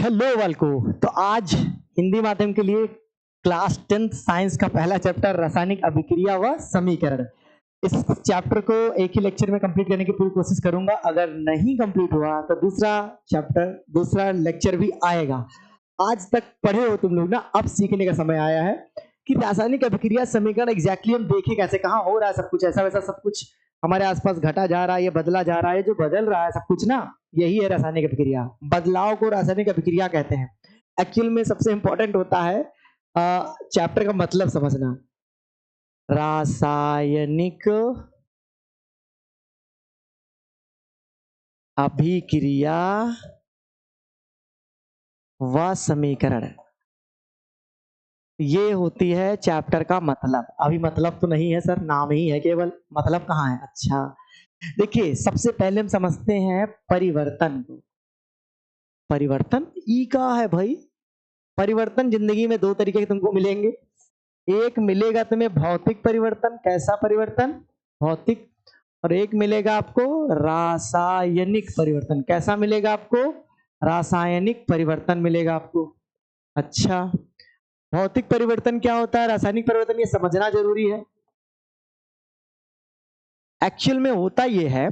Hello world को। तो आज हिंदी माध्यम के लिए क्लास 10th साइंस का पहला चैप्टर रासायनिक अभिक्रिया व समीकरण। इस चैप्टर को एक ही लेक्चर में कंप्लीट करने की पूरी कोशिश करूंगा। अगर नहीं कंप्लीट हुआ तो दूसरा लेक्चर भी आएगा। आज तक पढ़े हो तुम लोग ना, अब सीखने का समय आया है कि रासायनिक अभिक्रिया समीकरण एग्जैक्टली हम देखें कैसे, कहाँ हो रहा है सब कुछ, ऐसा वैसा सब कुछ हमारे आसपास घटा जा रहा है, ये बदला जा रहा है, जो बदल रहा है सब कुछ ना, यही है रासायनिक अभिक्रिया। बदलाव को रासायनिक अभिक्रिया कहते हैं। एक्चुअल में सबसे इंपॉर्टेंट होता है चैप्टर का मतलब समझना। रासायनिक अभिक्रिया व समीकरण, ये होती है चैप्टर का मतलब। अभी मतलब तो नहीं है सर, नाम ही है केवल, मतलब कहाँ है। अच्छा देखिए, सबसे पहले हम समझते हैं परिवर्तन को। परिवर्तन ई का है भाई। परिवर्तन जिंदगी में दो तरीके के तुमको मिलेंगे। एक मिलेगा तुम्हें भौतिक परिवर्तन। कैसा परिवर्तन? भौतिक। और एक मिलेगा आपको रासायनिक परिवर्तन। कैसा मिलेगा आपको? रासायनिक परिवर्तन मिलेगा आपको। अच्छा, भौतिक परिवर्तन क्या होता है, रासायनिक परिवर्तन, ये समझना जरूरी है। एक्चुअल में होता ये है,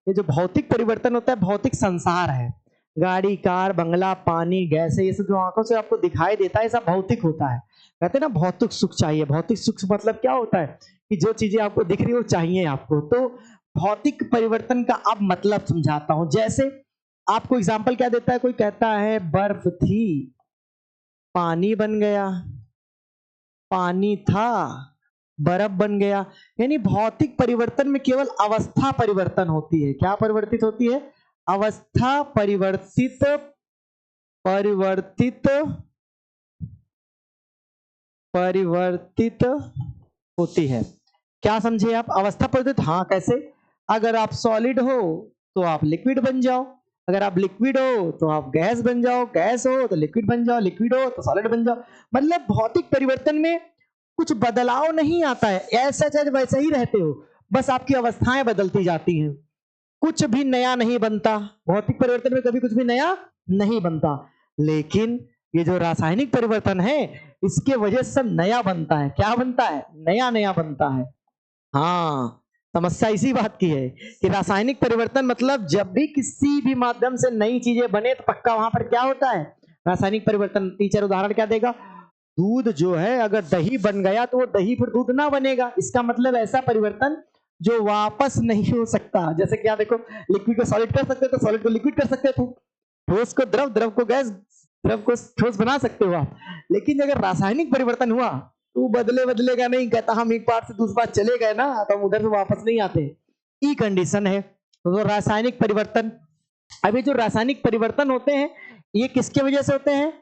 ये जो भौतिक परिवर्तन होता है, भौतिक संसार है, गाड़ी, कार, बंगला, पानी, गैस, ये सब जो आंखों से आपको दिखाई देता है, सब भौतिक होता है। कहते हैं ना भौतिक सुख चाहिए। भौतिक सुख मतलब क्या होता है कि जो चीजें आपको दिख रही हो चाहिए आपको। तो भौतिक परिवर्तन का अब मतलब समझाता हूं। जैसे आपको एग्जाम्पल क्या देता है, कोई कहता है बर्फ थी, पानी बन गया, पानी था, बर्फ बन गया। यानी भौतिक परिवर्तन में केवल अवस्था परिवर्तन होती है। क्या परिवर्तित होती है? अवस्था परिवर्तित परिवर्तित होती है। क्या समझे आप? अवस्था परिवर्तित, हाँ कैसे? अगर आप सॉलिड हो तो आप लिक्विड बन जाओ, अगर आप लिक्विड हो तो आप गैस बन जाओ, गैस हो तो लिक्विड बन जाओ, लिक्विड हो तो सॉलिड बन जाओ। मतलब भौतिक परिवर्तन में कुछ बदलाव नहीं आता है, ऐसा चाहे वैसे ही रहते हो, बस आपकी अवस्थाएं बदलती जाती हैं, कुछ भी नया नहीं बनता। भौतिक परिवर्तन में कभी कुछ भी नया नहीं बनता। लेकिन ये जो रासायनिक परिवर्तन है, इसके वजह से सब नया बनता है। क्या बनता है? नया नया बनता है। हाँ, समस्या इसी बात की है कि रासायनिक परिवर्तन मतलब जब भी किसी भी माध्यम से नई चीजें बने तो पक्का वहां पर क्या होता है? रासायनिक परिवर्तन। टीचर उदाहरण क्या देगा? दूध जो है अगर दही बन गया तो वो दही फिर दूध ना बनेगा। इसका मतलब ऐसा परिवर्तन जो वापस नहीं हो सकता। जैसे क्या देखो, लिक्विड को सॉलिड कर सकते थे, सॉलिड को लिक्विड कर सकते थे, ठोस को द्रव, द्रव को गैस, द्रव को ठोस बना सकते हो आप। लेकिन अगर रासायनिक परिवर्तन हुआ तो बदलेगा नहीं। कहता हम एक पार्ट से दूसरे पार्ट चले गए ना, तो हम उधर से वापस नहीं आते। ई कंडीशन है तो रासायनिक परिवर्तन। अभी जो रासायनिक परिवर्तन होते हैं ये किसके वजह से होते हैं?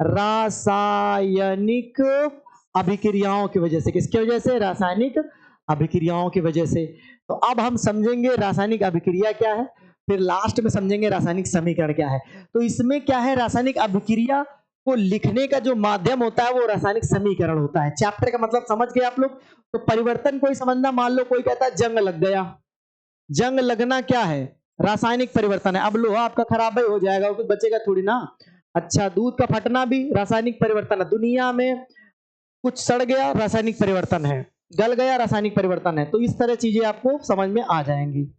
रासायनिक अभिक्रियाओं की वजह से। किसकी वजह से? रासायनिक अभिक्रियाओं की वजह से। तो अब हम समझेंगे रासायनिक अभिक्रिया क्या है, फिर लास्ट में समझेंगे रासायनिक समीकरण क्या है। तो इसमें क्या है, रासायनिक अभिक्रिया को लिखने का जो माध्यम होता है वो रासायनिक समीकरण होता है। चैप्टर का मतलब समझ गए आप लोग? तो परिवर्तन कोई समझना, मान लो कोई कहता है जंग लग गया, जंग लगना क्या है? रासायनिक परिवर्तन है। अब लोहा आपका खराब हो जाएगा, कुछ बचेगा थोड़ी ना। अच्छा, दूध का फटना भी रासायनिक परिवर्तन है। दुनिया में कुछ सड़ गया, रासायनिक परिवर्तन है, गल गया, रासायनिक परिवर्तन है। तो इस तरह चीजें आपको समझ में आ जाएंगी।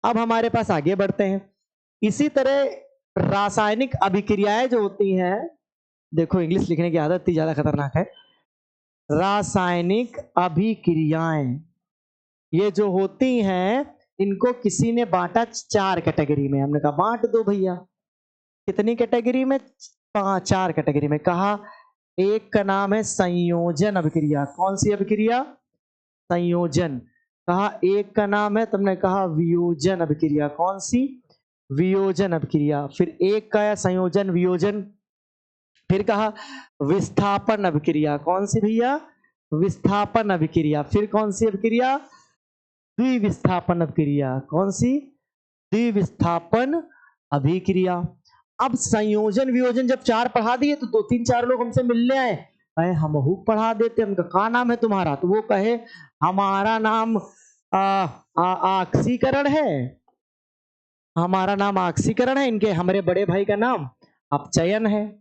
अब हमारे पास आगे बढ़ते हैं। इसी तरह रासायनिक अभिक्रियाएं जो होती हैं, देखो इंग्लिश लिखने की आदत इतनी ज्यादा खतरनाक है। रासायनिक अभिक्रियाएं ये जो होती हैं, इनको किसी ने बांटा 4 कैटेगरी में। हमने कहा बांट दो भैया। कितनी कैटेगरी में? 4 कैटेगरी में। कहा एक का नाम है संयोजन अभिक्रिया। कौन सी अभिक्रिया? संयोजन। कहा एक का नाम है, तुमने कहा वियोजन अभिक्रिया। कौन सी? वियोजन अभिक्रिया। फिर एक का है संयोजन वियोजन। फिर कहा विस्थापन अभिक्रिया। कौन सी भैया? विस्थापन अभिक्रिया। फिर कौन सी अभिक्रिया? द्विविस्थापन अभिक्रिया। कौन सी? द्विविस्थापन अभिक्रिया। अब संयोजन वियोजन जब 4 पढ़ा दिए तो 2-3-4 लोग हमसे मिलने आए, कहे हम पढ़ा देते। हमका कहा नाम है तुम्हारा? तो वो कहे हमारा नाम आक्सीकरण है, हमारा नाम आक्सीकरण है, इनके हमारे बड़े भाई का नाम अपचयन है।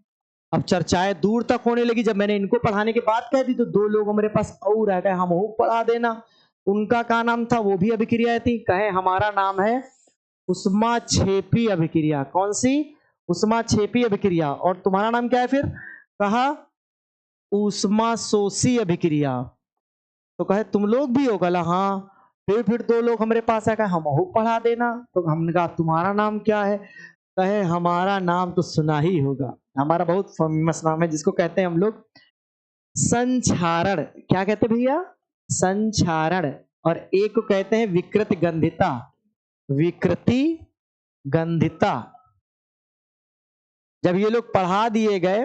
अब चर्चाएं दूर तक होने लगी। जब मैंने इनको पढ़ाने की बात कह दी तो दो लोग हमारे पास और आ गए, हम पढ़ा देना। उनका क्या नाम था, वो भी अभिक्रिया थी। कहे हमारा नाम है उष्माक्षेपी अभिक्रिया। कौन सी? उष्माक्षेपी अभिक्रिया। और तुम्हारा नाम क्या है फिर? कहा ऊष्माशोषी अभिक्रिया। तो कहे तुम लोग भी हो? कहा हाँ। फिर दो लोग हमारे पास आए, हम पढ़ा देना। तो हमने कहा तुम्हारा नाम क्या है? कहे हमारा नाम तो सुना ही होगा, हमारा बहुत फेमस नाम है जिसको कहते हैं हम लोग संक्षारण। क्या कहते हैं भैया? संक्षारण। और एक को कहते हैं विकृत गंधिता। विकृति गंधिता। जब ये लोग पढ़ा दिए गए,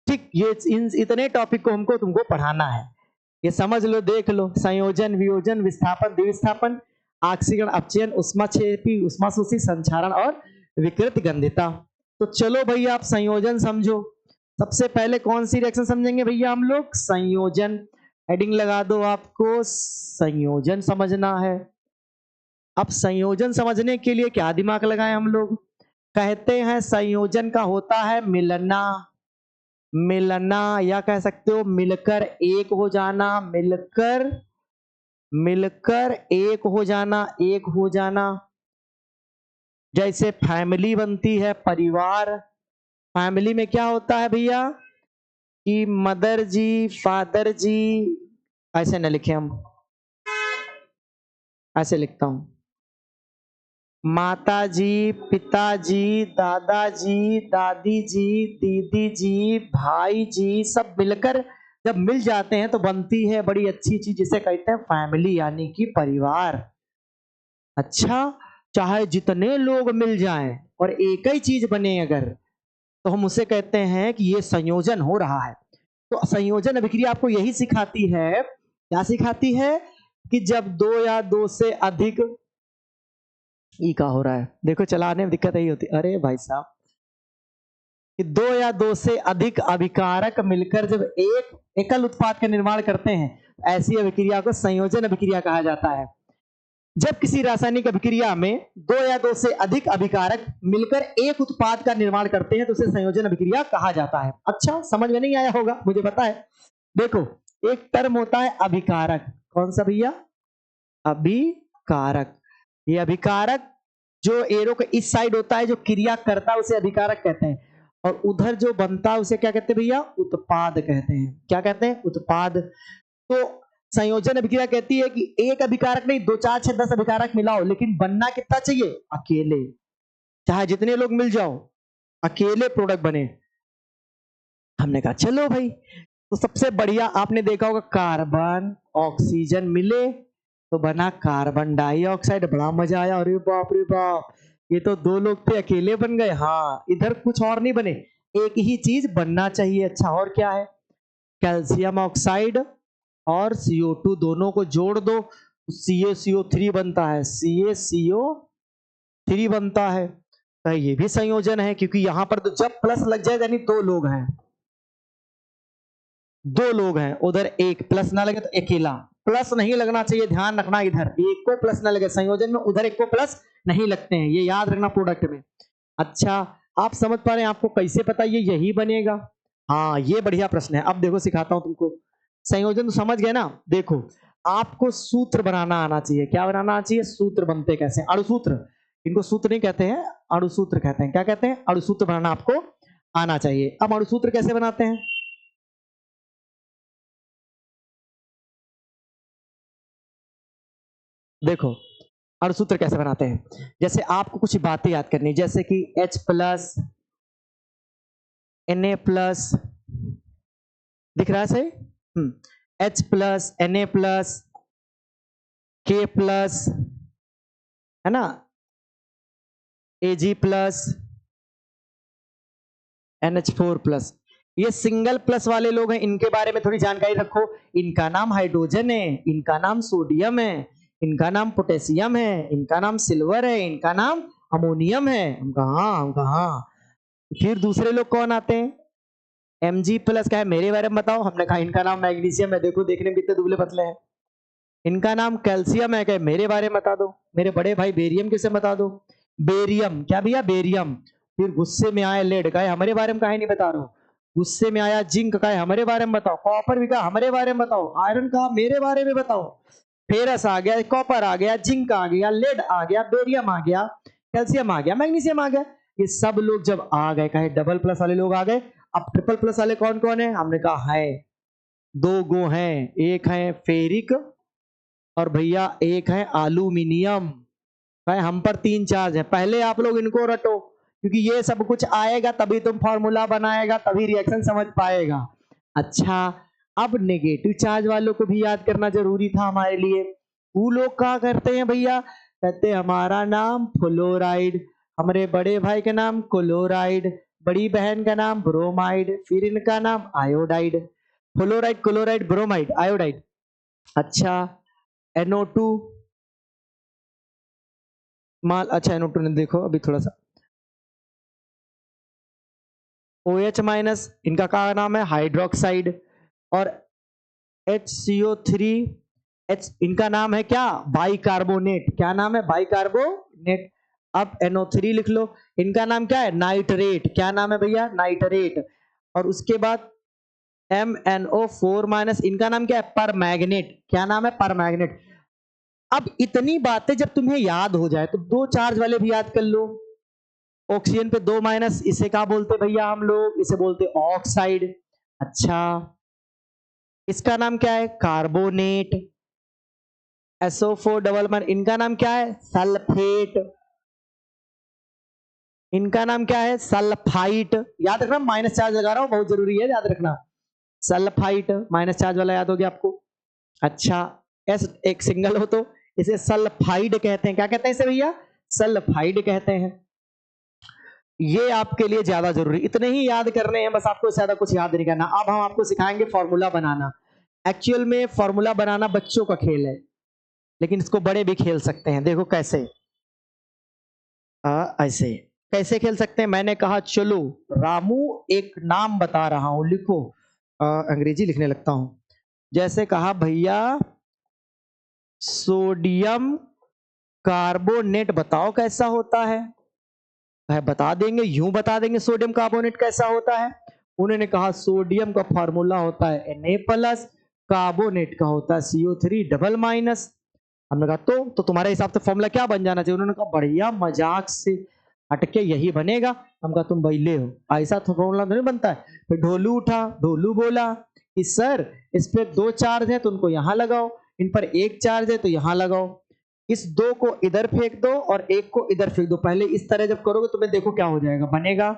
ठीक, ये इतने टॉपिक को हमको तुमको पढ़ाना है। ये समझ लो, देख लो। संयोजन, वियोजन, विस्थापन, द्विविस्थापन, आक्सीकरण, अपचयन, उष्माक्षेपी, उष्माशोषी, संक्षारण और विकृत गंधिता। तो चलो भैया आप संयोजन समझो। सबसे पहले कौन सी रिएक्शन समझेंगे भैया हम लोग? संयोजन। हेडिंग लगा दो, आपको संयोजन समझना है। अब संयोजन समझने के लिए क्या दिमाग लगाएं हम लोग? कहते हैं संयोजन का होता है मिलना। मिलना, या कह सकते हो मिलकर एक हो जाना। मिलकर एक हो जाना, एक हो जाना। जैसे फैमिली बनती है, परिवार। फैमिली में क्या होता है भैया कि मदर जी, फादर जी, ऐसे न लिखे हम, ऐसे लिखता हूं, माता जी, पिताजी, दादाजी, दादी जी, दीदी जी, भाई जी, सब मिलकर जब मिल जाते हैं तो बनती है बड़ी अच्छी चीज जिसे कहते हैं फैमिली, यानी कि परिवार। अच्छा, चाहे जितने लोग मिल जाएं और एक ही चीज बने अगर, तो हम उसे कहते हैं कि ये संयोजन हो रहा है। तो संयोजन अभिक्रिया आपको यही सिखाती है। क्या सिखाती है? कि जब दो या दो से अधिक, ई का हो रहा है, देखो चलाने में दिक्कत यही होती है। अरे भाई साहब, कि दो या दो से अधिक अभिकारक मिलकर जब एक एकल उत्पाद का निर्माण करते हैं, ऐसी अभिक्रिया को संयोजन अभिक्रिया कहा जाता है। जब किसी रासायनिक अभिक्रिया में दो या दो से अधिक अभिकारक मिलकर एक उत्पाद का निर्माण करते हैं तो उसे संयोजन अभिक्रिया कहा जाता है। अच्छा, समझ में नहीं आया होगा, मुझे पता है। देखो, एक टर्म होता है अभिकारक। कौन सा भैया? अभिकारक। ये अभिकारक जो एरो के इस साइड होता है, जो क्रिया करता है, उसे अभिकारक कहते हैं। और उधर जो बनता है उसे क्या कहते हैं भैया? उत्पाद कहते हैं। क्या कहते हैं? उत्पाद। तो संयोजन अभिक्रिया कहती है कि एक अभिकारक नहीं, 2 4 6 10 अभिकारक मिलाओ, लेकिन बनना कितना चाहिए? अकेले। चाहे जितने लोग मिल जाओ, अकेले प्रोडक्ट बने। हमने कहा चलो भाई। तो सबसे बढ़िया आपने देखा होगा, कार्बन ऑक्सीजन मिले तो बना कार्बन डाइऑक्साइड। बड़ा मजा आया, अरे बाप रे बाप, ये तो दो लोग थे अकेले बन गए। हाँ, इधर कुछ और नहीं बने, एक ही चीज बनना चाहिए। अच्छा, और क्या है? कैल्शियम ऑक्साइड और CO2 दोनों को जोड़ दो, CaCO3 बनता है। CaCO3 बनता है। तो ये भी संयोजन है, क्योंकि यहां पर तो जब प्लस लग जाए यानी दो लोग हैं। दो लोग हैं, उधर एक प्लस ना लगे तो अकेला। प्लस नहीं लगना चाहिए, ध्यान रखना, इधर एक को प्लस ना लगे संयोजन में, उधर एक को प्लस नहीं लगते हैं, ये याद रखना प्रोडक्ट में। अच्छा, आप समझ पा रहे हैं आपको कैसे पता ये यही बनेगा? हाँ, ये बढ़िया प्रश्न है। अब देखो सिखाता हूं तुमको। संयोजन तो समझ गए ना? देखो, आपको सूत्र बनाना आना चाहिए। क्या बनाना आना चाहिए? सूत्र बनते कैसे? अणुसूत्र। इनको सूत्र नहीं कहते हैं, अणुसूत्र कहते हैं। क्या कहते हैं? अणुसूत्र बनाना आपको आना चाहिए। अब अणुसूत्र कैसे बनाते हैं? देखो, अणुसूत्र कैसे बनाते हैं। जैसे आपको कुछ बातें याद करनी, जैसे कि H प्लस, Na प्लस, दिख रहा है सही? H plus, Na plus, K plus, है ना, Ag प्लस, NH4 प्लस। ये सिंगल प्लस वाले लोग हैं, इनके बारे में थोड़ी जानकारी रखो। इनका नाम हाइड्रोजन है, इनका नाम सोडियम है, इनका नाम पोटेशियम है, इनका नाम सिल्वर है, इनका नाम अमोनियम है। हम कहा फिर दूसरे लोग कौन आते हैं? Mg प्लस का है, मेरे बारे में बताओ। हमने कहा इनका नाम मैग्नीशियम है, देखो देखने में कितने दुबले पतले हैं। इनका नाम कैल्शियम है, क्या मेरे बारे में बता दो। मेरे बड़े भाई बेरियम किसे बता दो? बेरियम। क्या भैया? बेरियम। फिर गुस्से में आए लेड, कहे हमारे बारे में काहे नहीं बता रहे हो। गुस्से में आया जिंक, कहे हमारे बारे में बताओ। कॉपर भी कहा हमारे बारे में बताओ। आयरन कहा मेरे बारे में बताओ। फेरस आ गया, कॉपर आ गया, जिंक आ गया, लेड आ गया, बेरियम आ गया, कैल्शियम आ गया, मैग्नीशियम आ गया। ये सब लोग जब आ गए, कहे डबल प्लस वाले लोग आ गए। अब ट्रिपल प्लस वाले कौन कौन है? हमने कहा है दो गो हैं, एक है फेरिक और भैया एक है एल्यूमिनियम। भाई हम पर 3 चार्ज है, पहले आप लोग इनको रटो, क्योंकि ये सब कुछ आएगा तभी तुम फॉर्मूला बनाएगा, तभी रिएक्शन समझ पाएगा। अच्छा, अब नेगेटिव चार्ज वालों को भी याद करना जरूरी था हमारे लिए। वो लोग क्या करते हैं भैया? कहते हैं हमारा नाम फ्लोराइड, हमारे बड़े भाई का नाम क्लोराइड, बड़ी बहन का नाम ब्रोमाइड, फिर इनका नाम iodide. Fluoride, chloride, bromide, iodide. अच्छा, NO2 माल, अच्छा NO2 ने देखो अभी थोड़ा सा OH माइनस, इनका क्या नाम है? हाइड्रोक्साइड। और HCO3 H, इनका नाम है क्या? बाइकार्बोनेट। क्या नाम है? बाइकार्बोनेट। अब NO3 लिख लो, इनका नाम क्या है? नाइट्रेट। क्या नाम है भैया? नाइट्रेट। और उसके बाद MnO4 माइनस, इनका नाम क्या है? परमैग्नेट। क्या नाम है? परमैग्नेट। अब इतनी बातें जब तुम्हें याद हो जाए तो 2 चार्ज वाले भी याद कर लो। ऑक्सीजन पे 2 माइनस, इसे क्या बोलते भैया हम लोग? इसे बोलते ऑक्साइड। अच्छा, इसका नाम क्या है? कार्बोनेट। SO4 डबल वन, इनका नाम क्या है? सल्फेट। इनका नाम क्या है? सल्फाइट। याद रखना, माइनस चार्ज लगा रहा हूं, बहुत जरूरी है याद रखना। सल्फाइट, माइनस चार्ज वाला याद हो गया आपको। अच्छा, एस एक सिंगल हो तो इसे सल्फाइड कहते हैं। क्या कहते हैं इसे भैया? सल्फाइड कहते हैं। ये आपके लिए ज्यादा जरूरी, इतने ही याद करने हैं बस, आपको ज्यादा कुछ याद नहीं करना। अब हम आपको सिखाएंगे फॉर्मूला बनाना। एक्चुअल में फॉर्मूला बनाना बच्चों का खेल है, लेकिन इसको बड़े भी खेल सकते हैं। देखो कैसे, ऐसे कैसे खेल सकते हैं? मैंने कहा चलो रामू एक नाम बता रहा हूं, लिखो। अंग्रेजी लिखने लगता हूं। जैसे कहा भैया सोडियम कार्बोनेट बताओ कैसा होता है। बता देंगे, यूं बता देंगे सोडियम कार्बोनेट कैसा होता है। उन्होंने कहा सोडियम का फार्मूला होता है Na प्लस, कार्बोनेट का होता है CO3 डबल माइनस। हमने कहा तो तुम्हारे हिसाब से फॉर्मूला क्या बन जाना चाहिए? उन्होंने कहा बढ़िया मजाक से हटके यही बनेगा। हम कहा तुम बैले हो, ऐसा तो फॉर्मूला नहीं बनता है। फिर ढोलू उठा, ढोलू बोला कि सर इस पे 2 चार्ज है तो उनको यहां लगाओ, इन पर 1 चार्ज है तो यहां लगाओ, इस 2 को इधर फेंक दो और 1 को इधर फेंक दो। पहले इस तरह जब करोगे तुम्हें देखो क्या हो जाएगा, बनेगा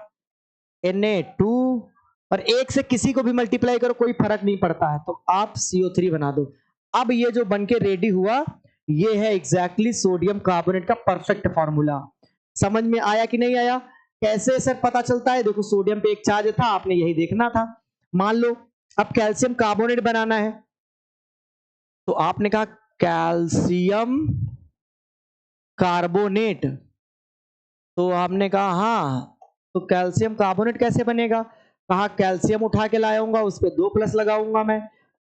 Na2 और 1 से किसी को भी मल्टीप्लाई करो कोई फर्क नहीं पड़ता है, तो आप CO3 बना दो। अब ये जो बनके रेडी हुआ, ये है एग्जैक्टली सोडियम कार्बोनेट का परफेक्ट फॉर्मूला। समझ में आया कि नहीं आया? कैसे सर पता चलता है? देखो सोडियम पे 1 चार्ज था, आपने यही देखना था। मान लो अब कैल्शियम कार्बोनेट बनाना है, तो आपने कहा कैल्शियम कार्बोनेट, तो आपने कहा हाँ, तो कैल्शियम कार्बोनेट कैसे बनेगा? कहा कैल्शियम उठा के लाऊंगा, उस पर 2 प्लस लगाऊंगा मैं,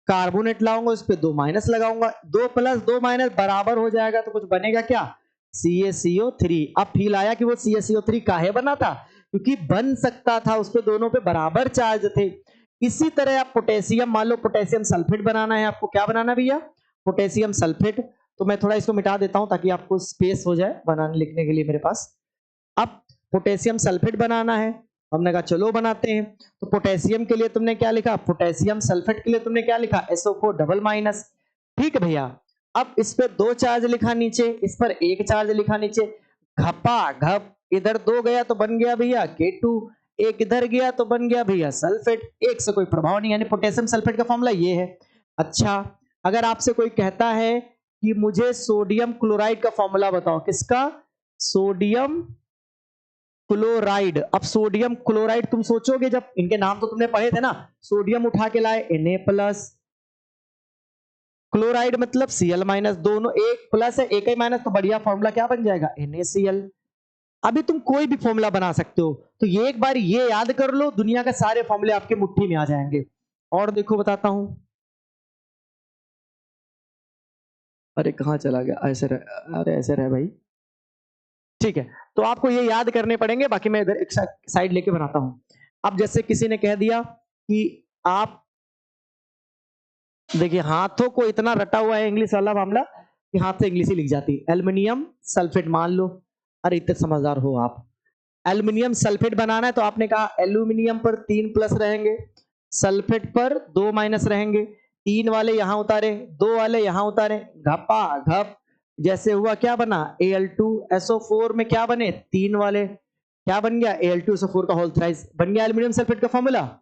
कार्बोनेट लाऊंगा उस पर 2 माइनस लगाऊंगा, 2 प्लस 2 माइनस बराबर हो जाएगा, तो कुछ बनेगा क्या? CaCO3। अब फील आया कि वो CaCO3 काहे बना था? क्योंकि बन सकता था, उस पे दोनों पे बराबर चार्ज थे। इसी तरह आप पोटेशियम, मान लो पोटेशियम सल्फेट बनाना है आपको, क्या बनाना भैया? Potassium sulphate. तो मैं थोड़ा इसको मिटा देता हूं ताकि आपको स्पेस हो जाए बनाने लिखने के लिए मेरे पास। अब पोटेशियम सल्फेट बनाना है, हमने कहा चलो बनाते हैं। तो पोटेशियम के लिए तुमने क्या लिखा? पोटेशियम सल्फेट के लिए तुमने क्या लिखा? SO4 double minus. ठीक है भैया, अब इस पे 2 चार्ज लिखा नीचे, इस पर 1 चार्ज लिखा नीचे, घपा घप, इधर 2 गया तो बन गया भैया K2, 1 इधर गया तो बन गया भैया सल्फेट। 1 से कोई प्रभाव नहीं, यानी पोटेशियम सल्फेट का फॉर्मूला ये है। अच्छा, अगर आपसे कोई कहता है कि मुझे सोडियम क्लोराइड का फॉर्मूला बताओ, किसका? Sodium chloride. अब सोडियम क्लोराइड तुम सोचोगे, जब इनके नाम तो तुमने पढ़े थे ना, सोडियम उठा के लाए Na प्लस, क्लोराइड मतलब Cl माइनस, दोनों एक प्लस है एक ही माइनस, तो बढ़िया फॉर्मूला क्या बन जाएगा? NaCl। अभी तुम कोई भी फॉर्मूला बना सकते हो, तो ये एक बार ये याद कर लो, दुनिया के सारे फॉर्मूले आपके मुट्ठी में आ जाएंगे। और देखो बताता हूं, अरे कहां चला गया? ऐसे रहे, अरे ऐसे रहे भाई, ठीक है, तो आपको ये याद करने पड़ेंगे, बाकी मैं इधर एक साइड लेके बनाता हूं। अब जैसे किसी ने कह दिया कि आप देखिए हाथों को इतना रटा हुआ है इंग्लिश वाला मामला कि हाथ से इंग्लिश ही लिख जाती है। एल्युमिनियम सल्फेट मान लो, अरे इतने समझदार हो आप। एल्युमिनियम सल्फेट बनाना है तो आपने कहा एल्यूमिनियम पर 3 प्लस रहेंगे, सल्फेट पर 2 माइनस रहेंगे, 3 वाले यहां उतारे, 2 वाले यहां उतारे, घपा घप, जैसे हुआ क्या बना Al2SO4 में क्या बने 3 वाले, क्या बन गया Al2SO4 का होल थ्राइस बन गया एल्यूमिनियम सल्फेट का फॉर्मूला।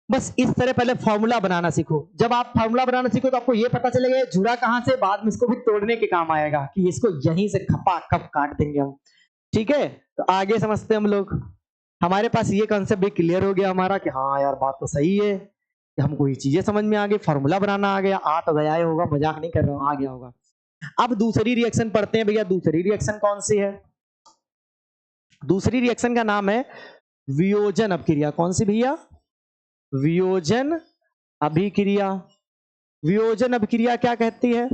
बस इस तरह पहले फॉर्मूला बनाना सीखो। जब आप फॉर्मूला बनाना सीखो तो आपको ये पता चलेगा ये जुड़ा कहां से, बाद में इसको भी तोड़ने के काम आएगा कि इसको यहीं से खपा खप काट देंगे हम। ठीक है, तो आगे समझते हैं हम लोग। हमारे पास ये कॉन्सेप्ट भी क्लियर हो गया हमारा कि हाँ यार बात तो सही है कि हमको ये चीजें समझ में आ गई, फॉर्मूला बनाना आ गया, आ तो गया ही होगा, मजाक नहीं कर रहा हूं, आ गया होगा। अब दूसरी रिएक्शन पढ़ते हैं भैया। दूसरी रिएक्शन कौन सी है? दूसरी रिएक्शन का नाम है वियोजन अभिक्रिया। कौन सी भैया? वियोजन अभिक्रिया। वियोजन अभिक्रिया क्या कहती है?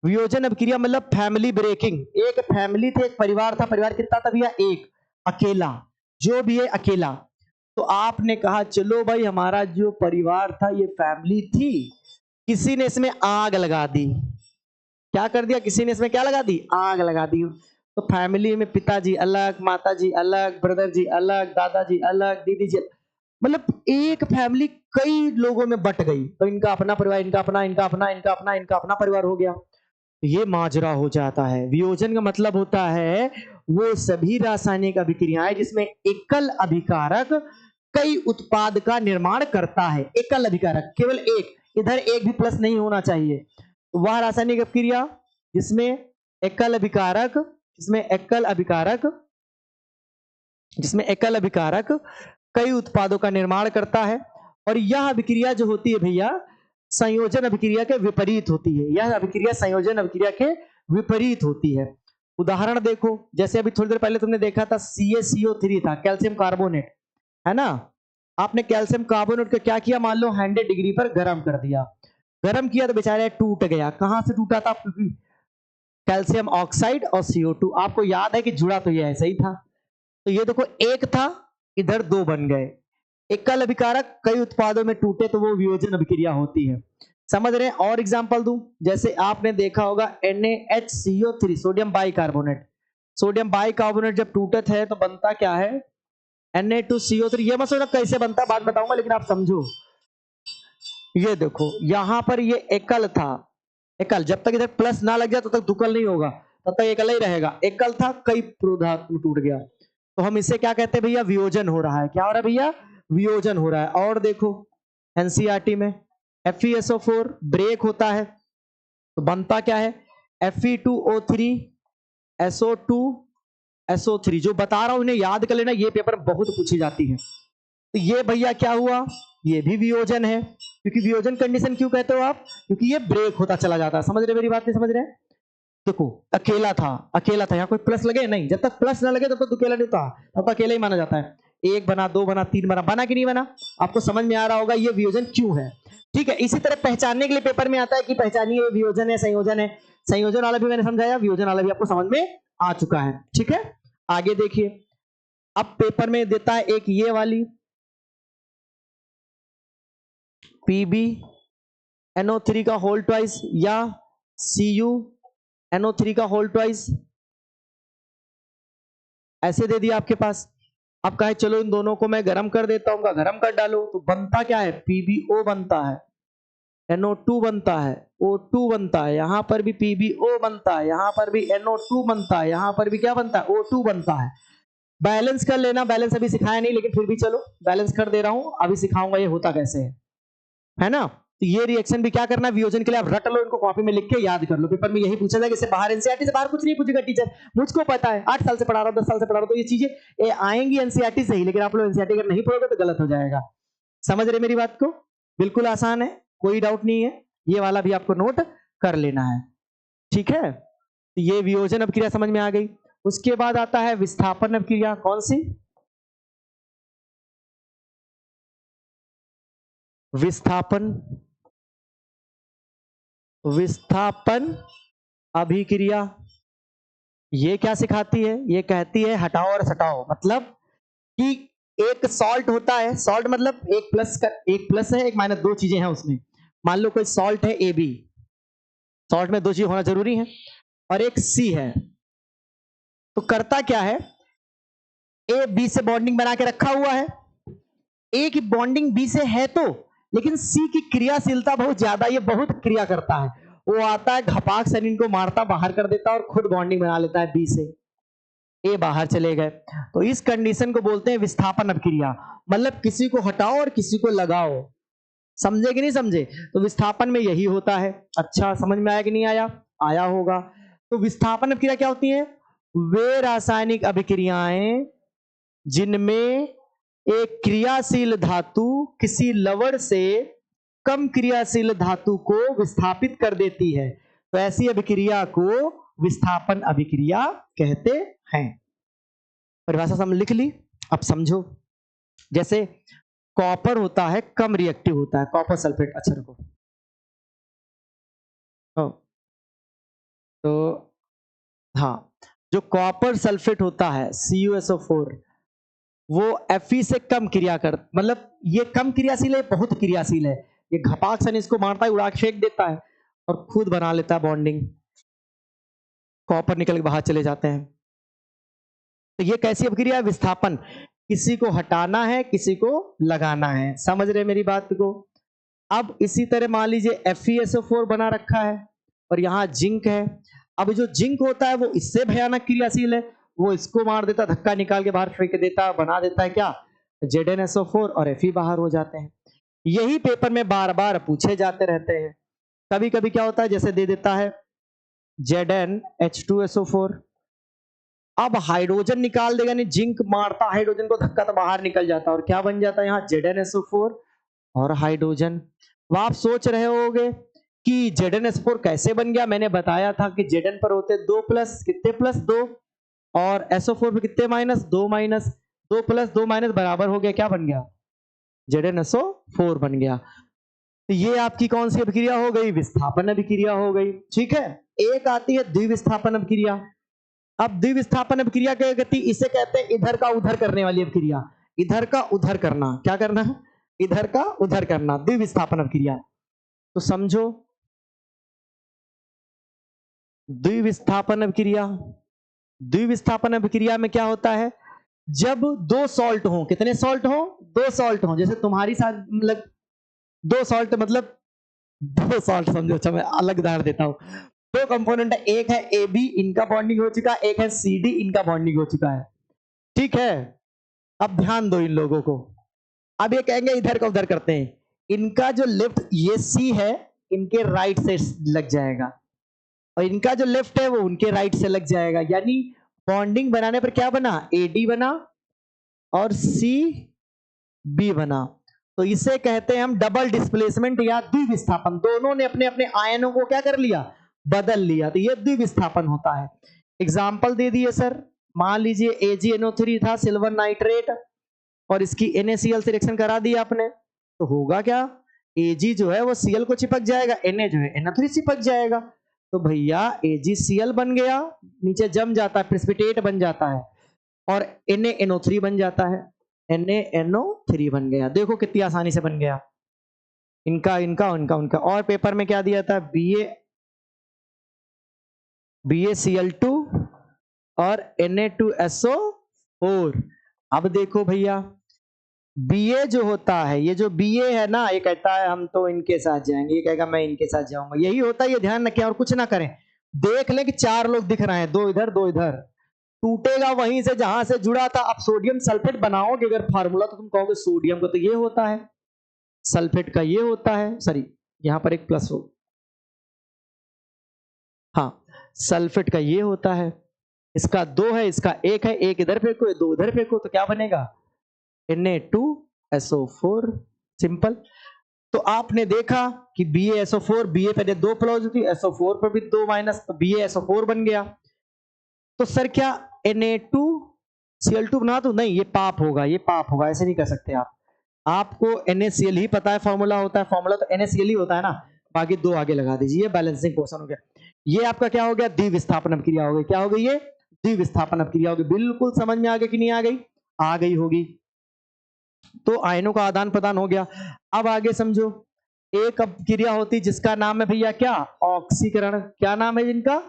वियोजन अभिक्रिया मतलब फैमिली ब्रेकिंग। एक फैमिली थी, एक परिवार था, परिवार कितना था भैया? एक, अकेला, जो भी है अकेला। तो आपने कहा चलो भाई हमारा जो परिवार था ये फैमिली थी, किसी ने इसमें आग लगा दी। क्या कर दिया? किसी ने इसमें क्या लगा दी? आग लगा दी। तो फैमिली में पिताजी अलग, माताजी अलग, ब्रदर जी अलग, दादाजी अलग, दीदी जी, मतलब एक फैमिली कई लोगों में बट गई। तो इनका अपना परिवार, इनका अपना, इनका अपना, इनका अपना, इनका अपना परिवार हो गया। तो ये माजरा हो जाता है। वियोजन का मतलब होता है वो सभी रासायनिक अभिक्रियाएं जिसमें एकल अभिकारक कई उत्पाद का निर्माण करता है। एकल अभिकारक, केवल एक, इधर एक भी प्लस नहीं होना चाहिए। वह रासायनिक अभिक्रिया जिसमें एकल अभिकारक, जिसमें एकल अभिकारक, जिसमें एकल अभिकारक कई उत्पादों का निर्माण करता है। और यह अभिक्रिया जो होती है भैया संयोजन अभिक्रिया के विपरीत होती है। यह अभिक्रिया संयोजन अभिक्रिया के विपरीत होती है। उदाहरण देखो, जैसे अभी थोड़ी देर पहले तुमने देखा था CaCO3 था, कैल्शियम कार्बोनेट, है ना? आपने कैल्शियम कार्बोनेट को क्या किया? मान लो 100 डिग्री पर गर्म कर दिया। गर्म किया तो बेचारा टूट गया। कहां से टूटा था? कैल्शियम ऑक्साइड और CO2। आपको याद है कि जुड़ा तो ये ऐसे ही था। तो ये देखो एक था, इधर दो बन गए। एकल अभिकारक कई उत्पादों में टूटे तो वो वियोजन अभिक्रिया होती है। समझ रहे हैं? और एग्जांपल दूं, जैसे आपने देखा होगा NaHCO3 sodium bicarbonate. Sodium bicarbonate जब टूटत है तो बनता क्या है? Na2CO3। ये मत सोचना कैसे बनता, बात बताऊंगा, लेकिन आप समझो। ये देखो यहां पर ये एकल था, एकल, जब तक इधर प्लस ना लग जाए तब तक दुकल नहीं होगा, तब तक एकल ही रहेगा। एकल था, कई पदार्थ में टूट गया, तो हम इसे क्या कहते हैं भैया? वियोजन हो रहा है। क्या हो रहा है भैया? वियोजन हो रहा है। और देखो एनसीईआरटी में FeSO4 ब्रेक होता है तो बनता क्या है? Fe2O3 SO2SO3। जो बता रहा हूं इन्हें याद कर लेना, ये पेपर बहुत पूछी जाती है। तो ये भैया क्या हुआ? ये भी वियोजन है। क्योंकि वियोजन कंडीशन क्यों कहते हो आप? क्योंकि ये ब्रेक होता चला जाता है। समझ रहे मेरी बात? नहीं समझ रहे? देखो अकेला था, अकेला था, यहाँ कोई प्लस लगे नहीं, जब तक प्लस ना लगे तब तक अकेला नहीं था, तब तक अकेला ही माना जाता है। एक बना, दो बना, तीन बना, बना कि नहीं बना? आपको समझ में आ रहा होगा ये वियोजन क्यों है। ठीक है, इसी तरह पहचानने के लिए पेपर में आता है कि पहचानिए वियोजन है संयोजन है। संयोजन वाला भी मैंने समझाया, वियोजन वाला भी आपको समझ में आ चुका है। ठीक है, आगे देखिए। अब पेपर में देता है एक ये वाली PbNO3 का होल ट्वाइस या CuNO3 का होल ट्वाइस, ऐसे दे दिया आपके पास। अब कहे चलो इन दोनों को मैं गर्म कर देता हूं, गर्म कर डालो तो बनता क्या है? PbO बनता है, NO2 बनता है, O2 बनता है, यहां पर भी PbO बनता है, यहां पर भी NO2 बनता है, यहां पर भी क्या बनता है? O2 बनता है। बैलेंस कर लेना, बैलेंस अभी सिखाया नहीं लेकिन फिर भी चलो बैलेंस कर दे रहा हूं, अभी सिखाऊंगा ये होता कैसे है ना? तो ये रिएक्शन भी क्या करना है वियोजन के लिए, आप रट लो इनको, कॉपी में लिख के याद कर लो। पेपर में यही पूछा जाएगा, इससे बाहर एनसीईआरटी से बाहर कुछ नहीं पूछेगा टीचर, मुझको पता है, 8 साल से पढ़ा रहा हूं, 10 साल से पढ़ा रहा हूं, तो ये चीजें आएंगी एनसीईआरटी से ही, लेकिन आप लोग एनसीईआरटी अगर नहीं पढ़ोगे तो गलत हो जाएगा। समझ रहे मेरी बात को? बिल्कुल आसान है, कोई डाउट नहीं है। ये वाला भी आपको नोट कर लेना है। ठीक है, तो ये वियोजन अभिक्रिया समझ में आ गई। उसके बाद आता है विस्थापन अभिक्रिया। कौन सी? विस्थापन, विस्थापन अभिक्रिया। ये क्या सिखाती है? ये कहती है हटाओ और सटाओ, मतलब कि एक सॉल्ट होता है, सॉल्ट मतलब एक प्लस है, एक माइनस, दो चीजें हैं उसमें। मान लो कोई सॉल्ट है AB, सॉल्ट में दो चीज होना जरूरी है, और एक C है। तो करता क्या है, A B से बॉन्डिंग बना के रखा हुआ है, A की बॉन्डिंग B से है तो, लेकिन C की क्रियाशीलता बहुत ज्यादा, ये बहुत क्रिया करता है। वो आता है घपाक से इनको मारता, बाहर कर देता है और खुद बॉन्डिंग बना लेता है B से। ए बाहर चले गए, तो इस कंडीशन को बोलते हैं विस्थापन अभिक्रिया। मतलब किसी को हटाओ और किसी को लगाओ। समझे कि नहीं समझे? तो विस्थापन में यही होता है। अच्छा, समझ में आया कि नहीं आया? आया होगा। तो विस्थापन अभिक्रिया क्या होती है? वे रासायनिक अभिक्रियाएं जिनमें एक क्रियाशील धातु किसी लवण से कम क्रियाशील धातु को विस्थापित कर देती है, तो ऐसी अभिक्रिया को विस्थापन अभिक्रिया कहते हैं। परिभाषा समझ लिख ली, अब समझो। जैसे कॉपर होता है, कम रिएक्टिव होता है, कॉपर सल्फेट। अच्छा रखो। तो हाँ, जो कॉपर सल्फेट होता है CuSO4, वो Fe से कम क्रिया कर, मतलब ये कम क्रियाशील है, बहुत क्रियाशील है। ये घपाक सन इसको मारता है, उड़ा के फेंक देता है और खुद बना लेता है बॉन्डिंग, कॉपर निकल के बाहर चले जाते हैं। तो ये कैसी अभिक्रिया है? विस्थापन। किसी को हटाना है, किसी को लगाना है। समझ रहे मेरी बात को? अब इसी तरह मान लीजिए FeSO4 बना रखा है और यहाँ जिंक है। अब जो जिंक होता है वो इससे भयानक क्रियाशील है, वो इसको मार देता, धक्का निकाल के बाहर फेंक देता, बना देता है क्या? ZnSO4 और Fe बाहर हो जाते हैं। यही पेपर में बार बार पूछे जाते रहते हैं। कभी कभी क्या होता है, जैसे दे देता है ZnH2SO4, अब हाइड्रोजन निकाल देगा, नहीं जिंक मारता हाइड्रोजन को धक्का तो बाहर निकल जाता है, और क्या बन जाता है यहाँ? ZnSO4 और हाइड्रोजन। वह आप सोच रहे होगे कि ZnSO4 कैसे बन गया? मैंने बताया था कि Zn पर होते 2 प्लस, कितने प्लस? 2, और SO4 पे कितने माइनस? 2 माइनस। 2 प्लस 2 माइनस बराबर हो गया, क्या बन गया? ZnSO4 बन गया। तो ये आपकी कौन सी अभिक्रिया हो गई? विस्थापन अभिक्रिया हो गई। ठीक है। एक आती है द्विविस्थापन अभिक्रिया। अब द्विविस्थापन अभिक्रिया की गति, इसे कहते हैं इधर का उधर करने वाली अभिक्रिया। इधर का उधर करना, क्या करना है? इधर का उधर करना, द्विविस्थापन अभिक्रिया। तो समझो, द्विविस्थापन अभिक्रिया, द्विविस्थापन अभिक्रिया में क्या होता है? जब दो सॉल्ट हो, कितने सॉल्ट हो? दो सॉल्ट हो। जैसे तुम्हारी साथ, मतलब दो सॉल्ट, मतलब दो सॉल्ट समझो। अच्छा, मैं अलग उदाहरण देता हूं। दो कंपोनेंट है, एक है AB, इनका बॉन्डिंग हो चुका, एक है CD, इनका बॉन्डिंग हो चुका है। ठीक है। अब ध्यान दो इन लोगों को। अब ये कहेंगे इधर का उधर करते हैं, इनका जो लेफ्ट, ये C है, इनके राइट से लग जाएगा, और इनका जो लेफ्ट है वो उनके राइट से लग जाएगा। यानी बॉन्डिंग बनाने पर क्या बना? AD बना और CB बना। तो इसे कहते हैं हम डबल डिस्प्लेसमेंट या द्विविस्थापन। दोनों ने अपने अपने आयनों को क्या कर लिया? बदल लिया। तो ये द्विविस्थापन होता है। एग्जाम्पल दे दिए सर। मान लीजिए AgNO3 था, सिल्वर नाइट्रेट, और इसकी NaCl से रिएक्शन करा दिया आपने, तो होगा क्या? Ag जो है वो Cl को चिपक जाएगा, Na जो है NO3 चिपक जाएगा। तो भैया AgCl बन गया, नीचे जम जाता है, प्रेसिपिटेट बन जाता है, और NaNO3 बन जाता है, NaNO3 बन गया। देखो कितनी आसानी से बन गया। इनका इनका उनका उनका। और पेपर में क्या दिया था? BaCl2 और Na2SO4। अब देखो भैया, Ba जो होता है, ये जो Ba है ना, ये कहता है हम तो इनके साथ जाएंगे, ये कहेगा मैं इनके साथ जाऊंगा। यही होता है, ये ध्यान रखें और कुछ ना करें। देख लें कि चार लोग दिख रहे हैं, दो इधर दो इधर, टूटेगा वहीं से जहां से जुड़ा था। अब सोडियम सल्फेट बनाओगे अगर फार्मूला, तो तुम कहोगे सोडियम का तो ये होता है, सल्फेट का ये होता है, सॉरी यहां पर एक प्लस हो, हाँ, सल्फेट का ये होता है, इसका 2 है, इसका 1 है, एक इधर फेंको, दो इधर फेंको, तो क्या बनेगा? Na2SO4। सिंपल। तो आपने देखा कि BaSO4, Ba पहले 2 प्लस थी, SO4 पर भी 2 माइनस, तो BaSO4 बन गया। तो सर क्या Na2Cl2 बना दूं? नहीं, ये पाप होगा, ये पाप होगा, ऐसे नहीं कर सकते आप। आपको NaCl ही पता है, फॉर्मूला होता है, फॉर्मूला तो NaCl ही होता है ना, बाकी 2 आगे लगा दीजिए, बैलेंसिंग पोर्शन हो गया। ये आपका क्या हो गया? द्विविस्थापन अभिक्रिया हो गई। क्या हो गई ये? द्विविस्थापन अभिक्रिया होगी। बिल्कुल समझ में आ गई कि नहीं आ गई? आ गई होगी। तो आयनों का आदान प्रदान हो गया। अब आगे समझो, एक अभिक्रिया होती जिसका नाम है भैया क्या? ऑक्सीकरण। क्या नाम है जिनका?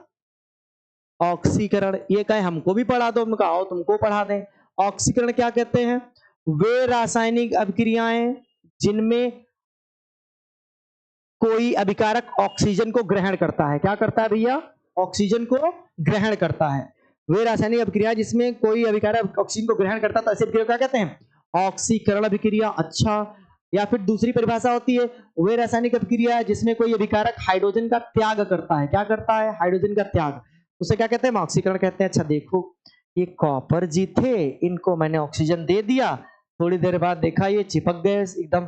ऑक्सीकरण। ये कहे हमको भी पढ़ा दो, हमने कहा आओ तुमको पढ़ा दें। ऑक्सीकरण क्या कहते हैं? वे रासायनिक अभिक्रियाएं जिनमें कोई अभिकारक ऑक्सीजन को ग्रहण करता है। क्या करता है भैया? ऑक्सीजन को ग्रहण करता है। वे रासायनिक अभिक्रिया जिसमें कोई अभिकारक ऑक्सीजन को ग्रहण करता है, तो ऐसी अभिक्रिया क्या कहते हैं? ऑक्सीकरण अभिक्रिया। अच्छा, या फिर दूसरी परिभाषा होती है, वे रासायनिक अभिक्रिया जिसमें कोई अभिकारक हाइड्रोजन का त्याग करता है। क्या करता है? हाइड्रोजन का त्याग। उसे क्या कहते हैं? ऑक्सीकरण कहते हैं। अच्छा देखो, ये कॉपर जी थे, इनको मैंने ऑक्सीजन दे दिया, थोड़ी देर बाद देखा ये चिपक गए, एकदम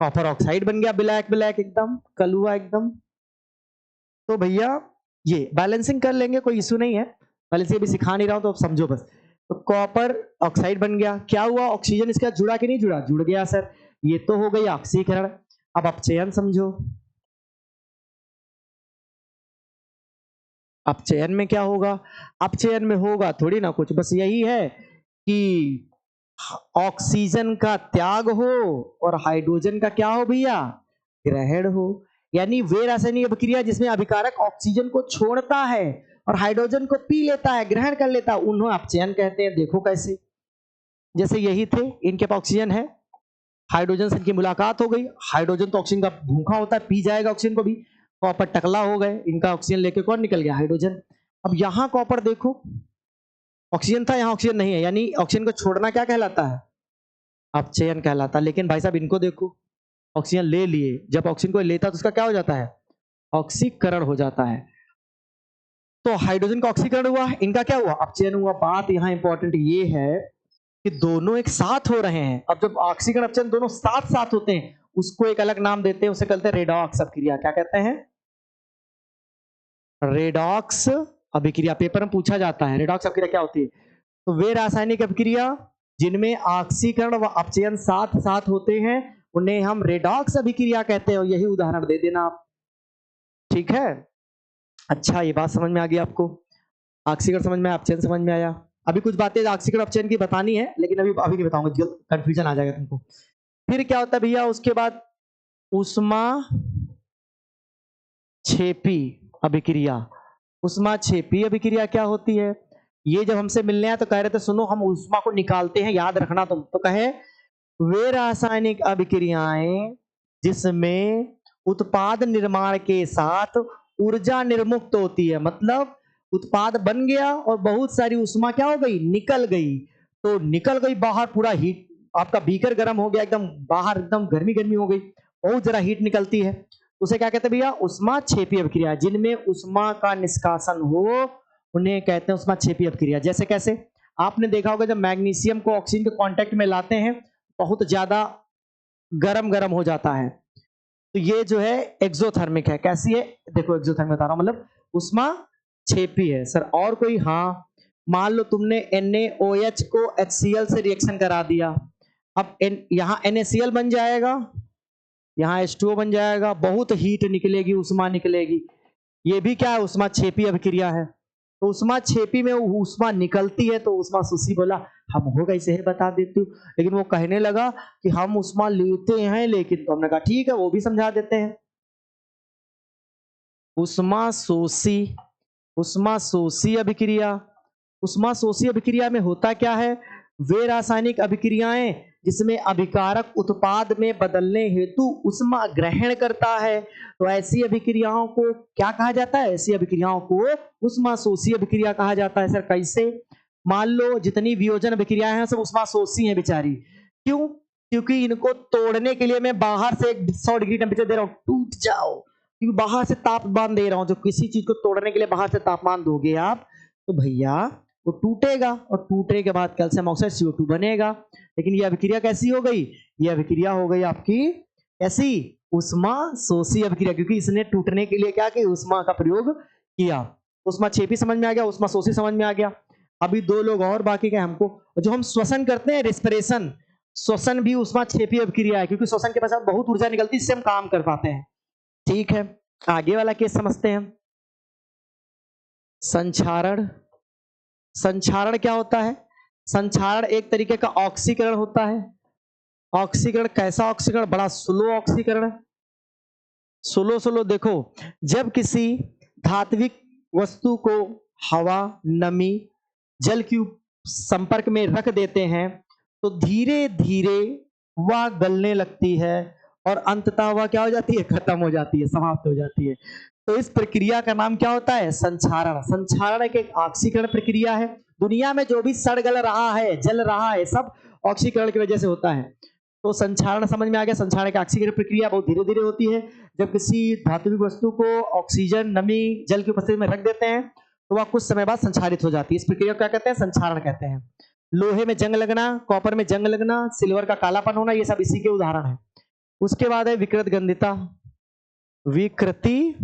कॉपर ऑक्साइड बन गया, ब्लैक ब्लैक एकदम कलुआ एकदम। तो भैया ये बैलेंसिंग कर लेंगे, कोई इशू नहीं है, बैलेंसिंग अभी सिखा नहीं रहा हूं तो अब समझो बस। तो कॉपर ऑक्साइड बन गया, क्या हुआ? ऑक्सीजन इसका जुड़ा कि नहीं जुड़ा? जुड़ गया सर। ये तो हो गई ऑक्सीकरण। अब अपचयन समझो। अपचयन में क्या होगा? अपचयन में होगा थोड़ी ना कुछ, बस यही है कि ऑक्सीजन का त्याग हो और हाइड्रोजन का क्या हो भैया? ग्रहण हो। यानी वे रासायनिक अभिक्रिया जिसमें अभिकारक ऑक्सीजन को छोड़ता है और हाइड्रोजन को पी लेता है, ग्रहण कर लेता है, उन्हें अपचयन कहते हैं। देखो कैसे, जैसे यही थे, इनके पास ऑक्सीजन है, हाइड्रोजन से इनकी मुलाकात हो गई, हाइड्रोजन तो ऑक्सीजन का भूखा होता है, पी जाएगा ऑक्सीजन को भी, कॉपर टकला हो गए, इनका ऑक्सीजन लेके कौन निकल गया? हाइड्रोजन। अब यहां कॉपर देखो, ऑक्सीजन था, यहां ऑक्सीजन नहीं है, यानी ऑक्सीजन को छोड़ना क्या कहलाता है? अपचयन कहलाता है। लेकिन भाई साहब इनको देखो, ऑक्सीजन ले लिए, जब ऑक्सीजन को लेता तो उसका क्या हो जाता है? ऑक्सीकरण हो जाता है। तो हाइड्रोजन का ऑक्सीकरण हुआ, इनका क्या हुआ? अपचयन हुआ। बात यहां इंपॉर्टेंट ये है कि दोनों एक साथ हो रहे हैं। अब जब ऑक्सीकरण अपचयन दोनों साथ साथ होते हैं, उसको एक अलग नाम देते हैं, उसे कहते हैं रेडॉक्स अभिक्रिया। क्या कहते हैं? रेडॉक्स अभिक्रिया। पेपर में पूछा जाता है रेडॉक्स अभिक्रिया क्या होती है। तो वे रासायनिक अभिक्रिया जिनमें ऑक्सीकरण व अपचयन साथ साथ होते हैं, उन्हें हम रेडॉक्स अभिक्रिया कहते हैं। यही उदाहरण दे देना आप, ठीक है? अच्छा, ये बात समझ में आ गई आपको? ऑक्सीकरण समझ में आया, अपचयन समझ में आया। अभी कुछ बातें ऑक्सीकरण अपचयन की बतानी है, लेकिन अभी अभी नहीं बताऊंगा, कंफ्यूजन आ जाएगा तुमको। फिर क्या होता है भैया? उसके बाद उष्मा छेपी अभिक्रिया। उष्मा छेपी अभिक्रिया क्या होती है? ये जब हमसे मिलने आए तो कह रहे थे सुनो हम उष्मा को निकालते हैं, याद रखना तुम। तो कहे वे रासायनिक अभिक्रियाएं जिसमें उत्पाद निर्माण के साथ ऊर्जा निर्मुक्त होती है, मतलब उत्पाद बन गया और बहुत सारी उष्मा क्या हो गई? निकल गई। तो निकल गई बाहर, पूरा हीट, आपका बीकर गर्म हो गया एकदम, बाहर एकदम गर्मी गर्मी हो गई, बहुत जरा हीट निकलती है, उसे क्या कहते हैं भैया? उष्मा छेपी अभिक्रिया। जिनमें उष्मा का निष्कासन हो उन्हें कहते हैं उष्मा छेपी अभिक्रिया। जैसे कैसे? आपने देखा होगा जब मैग्नीशियम को ऑक्सीजन के कांटेक्ट में लाते हैं, बहुत ज्यादा गरम गरम हो जाता है, तो ये जो है एक्सोथर्मिक है। कैसी है? देखो एक्सोथर्मिक बता रहा हूं, मतलब उष्मा छेपी है सर। और कोई? हाँ, मान लो तुमने NaOH को HCl से रिएक्शन करा दिया, अब यहाँ NaCl बन जाएगा, यहाँ H2O बन जाएगा, बहुत हीट निकलेगी, उष्मा निकलेगी। ये भी क्या है? उष्मा छेपी अभिक्रिया है। तो उष्मा छेपी में उष्मा निकलती है, तो उष्मा सुसी बोला हम होगा इसे बता देती हूँ, लेकिन वो कहने लगा कि हम उष्मा लेते हैं, लेकिन तो हमने कहा ठीक है वो भी समझा देते हैं। उष्मा शोषी, उष्मा शोषी अभिक्रिया। उष्मा शोषी अभिक्रिया में होता क्या है? वे रासायनिक अभिक्रियाएं जिसमें अभिकारक उत्पाद में बदलने हेतु उष्मा ग्रहण करता है, तो ऐसी अभिक्रियाओं को क्या कहा जाता है? ऐसी अभिक्रियाओं को उष्मा शोषी अभिक्रिया कहा जाता है। सर कैसे? मान लो जितनी वियोजन अभिक्रियाएं हैं सब उष्मा शोषी हैं बेचारी। क्यों? क्योंकि इनको तोड़ने के लिए मैं बाहर से 100 डिग्री टेम्परेचर दे रहा हूं, टूट जाओ, क्योंकि बाहर से तापमान दे रहा हूं। जो किसी चीज को तोड़ने के लिए बाहर से तापमान दोगे आप, तो भैया वो टूटेगा, और टूटने के बाद कैल्शियम ऑक्साइड CO2 बनेगा। लेकिन ये अभिक्रिया कैसी हो गई? ये अभिक्रिया हो गई आपकी ऐसी उष्मा शोषी अभिक्रिया, क्योंकि इसने टूटने के लिए क्या किया? उष्मा का प्रयोग किया। उष्मा छेपी समझ में आ गया, उष्मा शोषी समझ में आ गया। अभी दो लोग और बाकी के हमको, जो हम श्वसन करते हैं रेस्पिरेशन, श्वसन भी उष्मा छेपी अभिक्रिया है, क्योंकि श्वसन के पश्चात बहुत ऊर्जा निकलती है, इससे हम काम कर पाते हैं। ठीक है, आगे वाला केस समझते हैं। संक्षारण संक्षारण क्या होता है? संक्षारण एक तरीके का ऑक्सीकरण होता है। ऑक्सीकरण कैसा ऑक्सीकरण? बड़ा स्लो ऑक्सीकरण। स्लो देखो, जब किसी धात्विक वस्तु को हवा, नमी, जल के संपर्क में रख देते हैं तो धीरे धीरे वह गलने लगती है और अंततः वह क्या हो जाती है? खत्म हो जाती है, समाप्त हो जाती है। तो इस प्रक्रिया का नाम क्या होता है? संक्षारण। संक्षारण एक ऑक्सीकरण प्रक्रिया है। दुनिया में जो भी सड़ गल रहा है, जल रहा है, सब ऑक्सीकरण की वजह से होता है। तो संक्षारण समझ में आ गया। संक्षारण की ऑक्सीकरण प्रक्रिया बहुत धीरे धीरे होती है। जब किसी धात्विक वस्तु को ऑक्सीजन, नमी, जल की उपस्थिति में रख देते हैं तो वह कुछ समय बाद संक्षारित हो जाती है। इस प्रक्रिया को क्या कहते हैं? संक्षारण कहते हैं। लोहे में जंग लगना, कॉपर में जंग लगना, सिल्वर का कालापन होना, ये सब इसी के उदाहरण है। उसके बाद है विकृत गंधिता। विकृति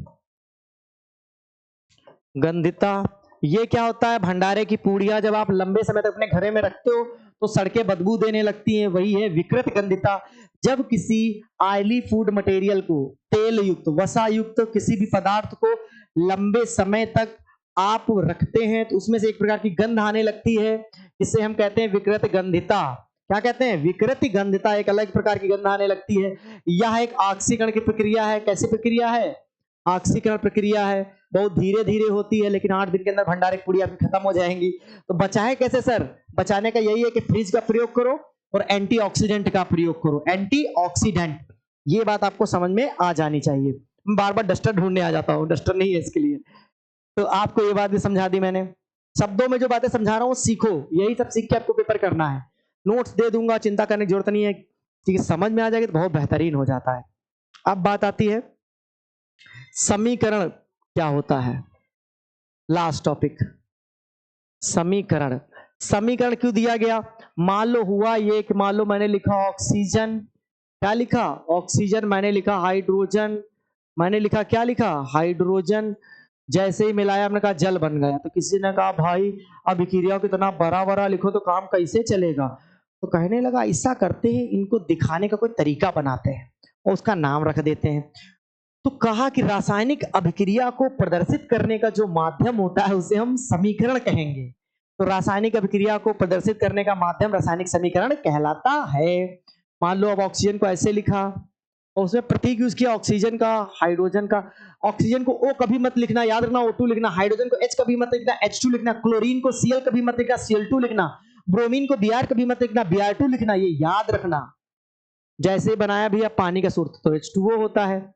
गंधिता ये क्या होता है? भंडारे की पूड़ियां जब आप लंबे समय तक अपने घरे में रखते हो तो सड़कें बदबू देने लगती हैं, वही है विकृत गंधिता। जब किसी ऑयली फूड मटेरियल को, तेल युक्त, वसा युक्त किसी भी पदार्थ को लंबे समय तक आप रखते हैं तो उसमें से एक प्रकार की गंध आने लगती है, इसे हम कहते हैं विकृत गंधिता। क्या कहते हैं? विकृत गंधिता। एक अलग प्रकार की गंध आने लगती है। यह एक ऑक्सीकरण की प्रक्रिया है। कैसी प्रक्रिया है? ऑक्सीकरण प्रक्रिया है। बहुत धीरे धीरे होती है, लेकिन 8 दिन के अंदर भंडारे की पूड़ी आपकी खत्म हो जाएंगी। तो बचाए कैसे सर? बचाने का यही है कि फ्रिज का प्रयोग करो और एंटीऑक्सीडेंट का प्रयोग करो। एंटीऑक्सीडेंट, ये बात आपको समझ में आ जानी चाहिए। बार बार डस्टर ढूंढने आ जाता हूँ, डस्टर नहीं है इसके लिए। तो आपको ये बात भी समझा दी मैंने। शब्दों में जो बातें समझा रहा हूँ सीखो, यही सब सीख के आपको पेपर करना है। नोट्स दे दूंगा, चिंता करने की जरूरत नहीं है, ठीक है? समझ में आ जाएगी तो बहुत बेहतरीन हो जाता है। अब बात आती है समीकरण क्या होता है। लास्ट टॉपिक, समीकरण। समीकरण क्यों दिया गया? मान लो हुआ ये कि मान लो मैंने लिखा ऑक्सीजन, क्या लिखा? ऑक्सीजन। मैंने लिखा हाइड्रोजन, मैंने लिखा क्या लिखा? हाइड्रोजन। जैसे ही मिलाया हमने कहा जल बन गया। तो किसी ने कहा भाई अभिक्रिया को इतना बड़ा बड़ा लिखो तो काम कैसे चलेगा? तो कहने लगा ऐसा करते हैं, इनको दिखाने का कोई तरीका बनाते हैं और उसका नाम रख देते हैं। तो कहा कि रासायनिक अभिक्रिया को प्रदर्शित करने का जो माध्यम होता है उसे हम समीकरण कहेंगे। तो रासायनिक अभिक्रिया को प्रदर्शित करने का माध्यम रासायनिक समीकरण कहलाता है। मान लो अब ऑक्सीजन को ऐसे लिखा और उसमें प्रतीक यूज किया ऑक्सीजन का, हाइड्रोजन का। ऑक्सीजन को O कभी मत लिखना, याद रखना O2 लिखना। हाइड्रोजन को H कभी मत लिखना, H2 लिखना। क्लोरीन को Cl कभी मत लिखना, Cl2 लिखना। ब्रोमीन को Br कभी मत लिखना, Br2 लिखना। ये याद रखना। जैसे बनाया भैया पानी का सूत्र तो H2O होता है।